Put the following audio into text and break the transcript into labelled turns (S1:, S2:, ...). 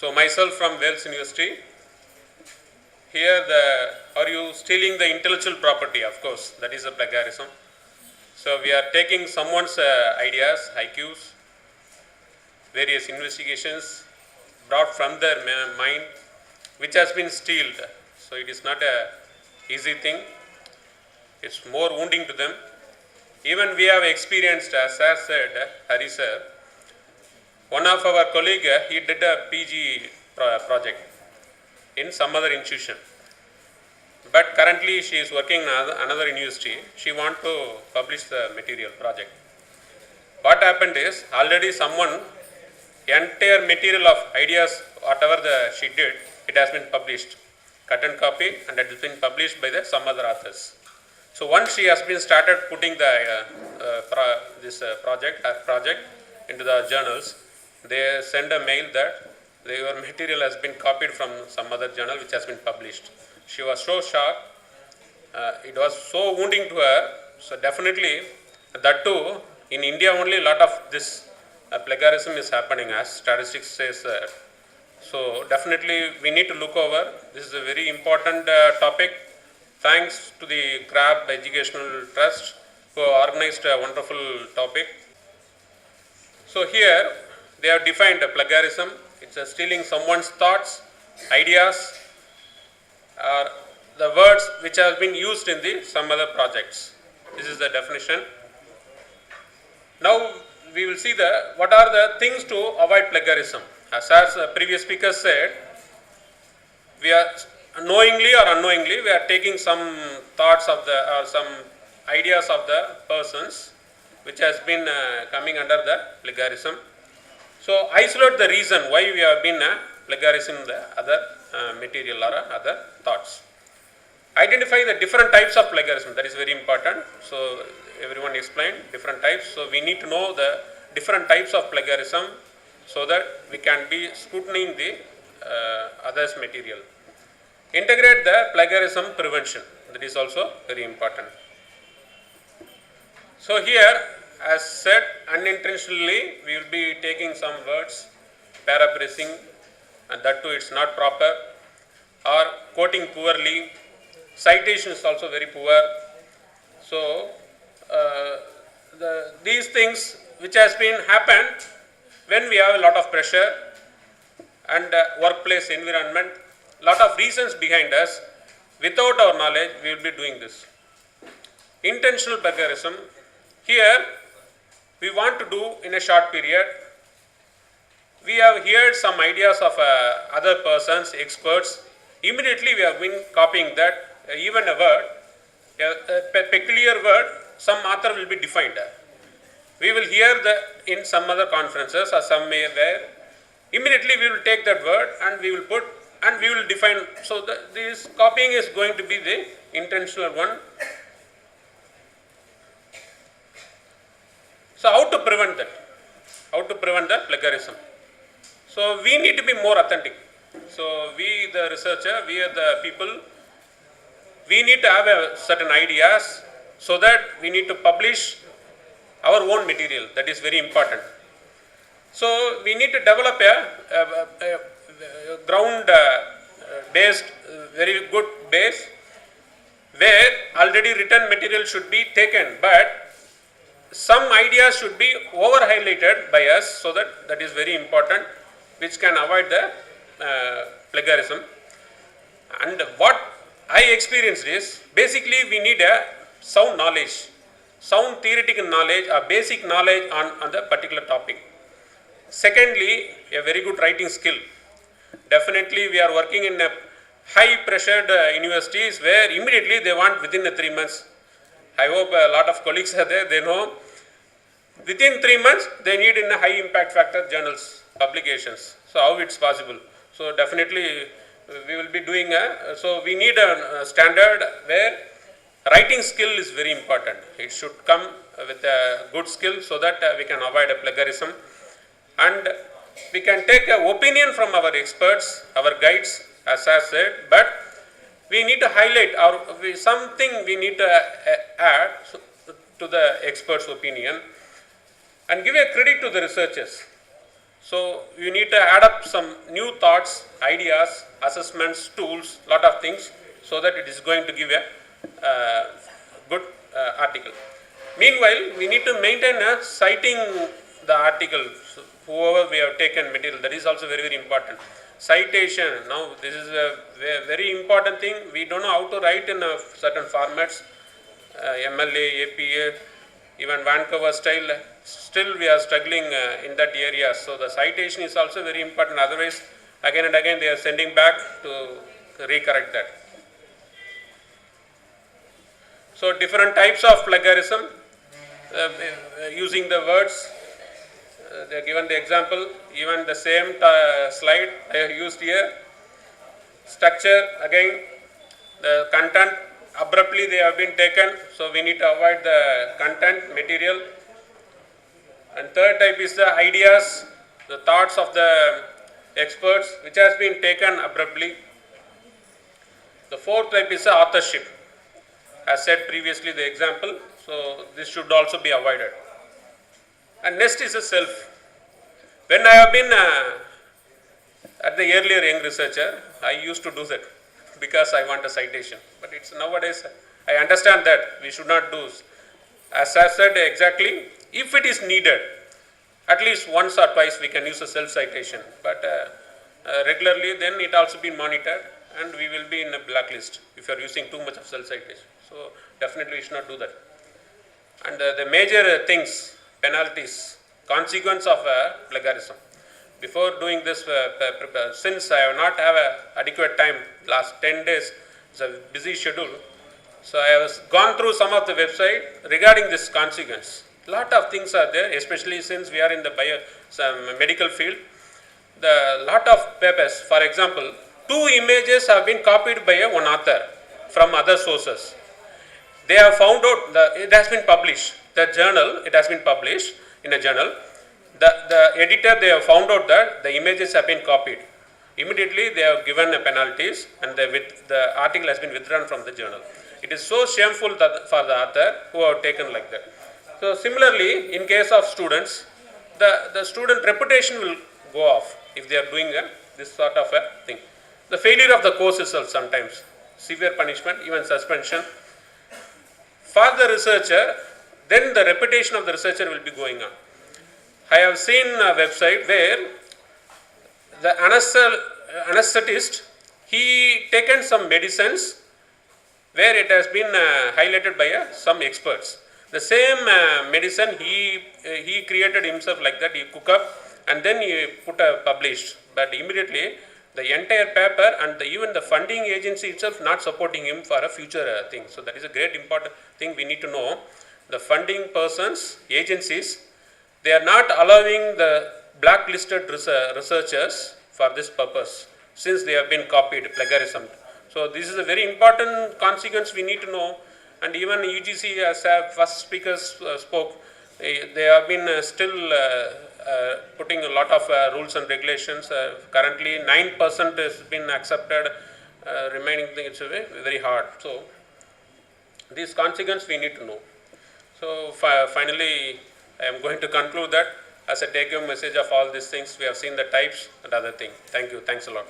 S1: So myself from Vels University. Here are you stealing the intellectual property? Of course, that is a plagiarism. So we are taking someone's ideas, IQs, various investigations brought from their mind, which has been stealed. So it is not a easy thing. It's more wounding to them. Even we have experienced, as I said, Hari sir, one of our colleague, he did a PG project in some other institution. But currently she is working in another university. She wants to publish the material project. What happened is, already someone, entire material of ideas, whatever she did, it has been published. Cut and copy, and it has been published by some other authors. So once she has been started putting the project into the journals, they send a mail that your material has been copied from some other journal which has been published. She was so shocked. It was so wounding to her. So definitely, that too, in India only a lot of this plagiarism is happening, as statistics says. So definitely we need to look over. This is a very important topic. Thanks to the CRAB Educational Trust who organized a wonderful topic. So here they have defined plagiarism. It's stealing someone's thoughts, ideas, or the words which have been used in some other projects. This is the definition. Now we will see what are the things to avoid plagiarism. As previous speaker said, we are knowingly or unknowingly we are taking some thoughts of some ideas of the persons which has been coming under the plagiarism. So isolate the reason why we have been plagiarism the other material or other thoughts. Identify the different types of plagiarism. That is very important. So everyone explained different types. So we need to know the different types of plagiarism so that we can be scrutinizing the others material. Integrate the plagiarism prevention. That is also very important. So here, as said, unintentionally we will be taking some words, paraphrasing, and that too it's not proper, or quoting poorly. Citation is also very poor. So these things which has been happened when we have a lot of pressure and workplace environment, lot of reasons behind us. Without our knowledge, we will be doing this. Intentional plagiarism. Here, we want to do in a short period. We have heard some ideas of other persons, experts. Immediately, we have been copying that. Even a word, a peculiar word, some author will be defined. We will hear in some other conferences or somewhere. Immediately, we will take that word and we will put and we will define. So this copying is going to be the intentional one. So how to prevent that? How to prevent the plagiarism? So we need to be more authentic. So we, the researcher, we are the people, we need to have certain ideas so that we need to publish our own material. That is very important. So we need to develop a ground based, very good base where already written material should be taken, but some ideas should be over highlighted by us, so that is very important, which can avoid the plagiarism. And what I experienced is, basically we need a sound knowledge, sound theoretical knowledge or basic knowledge on the particular topic. Secondly, a very good writing skill. Definitely we are working in a high pressured universities where immediately they want within 3 months. I hope a lot of colleagues are there, they know. Within 3 months, they need in a high impact factor journals, publications. So how it's possible? So definitely we will be doing so we need a standard where writing skill is very important. It should come with a good skill so that we can avoid a plagiarism. And we can take an opinion from our experts, our guides, as I said, but we need to highlight something we need to add to the expert's opinion and give a credit to the researchers. So you need to add up some new thoughts, ideas, assessments, tools, lot of things, so that it is going to give a good article. Meanwhile, we need to maintain a citing the article, so whoever we have taken material, that is also very, very important. Citation, now this is a very important thing. We don't know how to write in certain formats, MLA, APA, even Vancouver style, still we are struggling in that area. So the citation is also very important. Otherwise, again and again they are sending back to recorrect that. So different types of plagiarism, using the words, they are given the example, even the same slide I have used here. Structure, again, the content, abruptly they have been taken, so we need to avoid the content material. And third type is the ideas, the thoughts of the experts, which has been taken abruptly. The fourth type is the authorship, as said previously the example, so this should also be avoided. And next is the self. When I have been at the earlier young researcher, I used to do that because I want a citation. But it's nowadays, I understand that we should not do. As I said exactly, if it is needed, at least once or twice we can use a self-citation. But regularly, then it also be monitored and we will be in a blacklist if you are using too much of self-citation. So definitely we should not do that. And the major things, penalties, consequence of plagiarism. Before doing this, since I have not have adequate time, last 10 days, it's a busy schedule. So I have gone through some of the website regarding this consequence. A lot of things are there, especially since we are in the medical field. The lot of papers, for example, 2 images have been copied by one author from other sources. They have found out it has been published. The journal, it has been published in a journal. The editor, they have found out that the images have been copied. Immediately they have given penalties and the article has been withdrawn from the journal. It is so shameful that for the author who have taken like that. So similarly, in case of students, the student reputation will go off if they are doing this sort of a thing. The failure of the course itself sometimes, severe punishment, even suspension. For the researcher, then the reputation of the researcher will be going on. I have seen a website where the anesthetist, he taken some medicines where it has been highlighted by some experts. The same medicine he created himself like that, he cook up and then he published. But immediately the entire paper and even the funding agency itself not supporting him for a future thing. So that is a great important thing we need to know. The funding persons, agencies, they are not allowing the blacklisted researchers for this purpose since they have been copied, plagiarism. So this is a very important consequence we need to know. And even UGC, as first speakers spoke, they have been still putting a lot of rules and regulations. Currently 9% has been accepted, remaining thing it's very hard. So these consequences we need to know. So finally, I am going to conclude that as a take-home message of all these things, we have seen the types and other things. Thank you. Thanks a lot.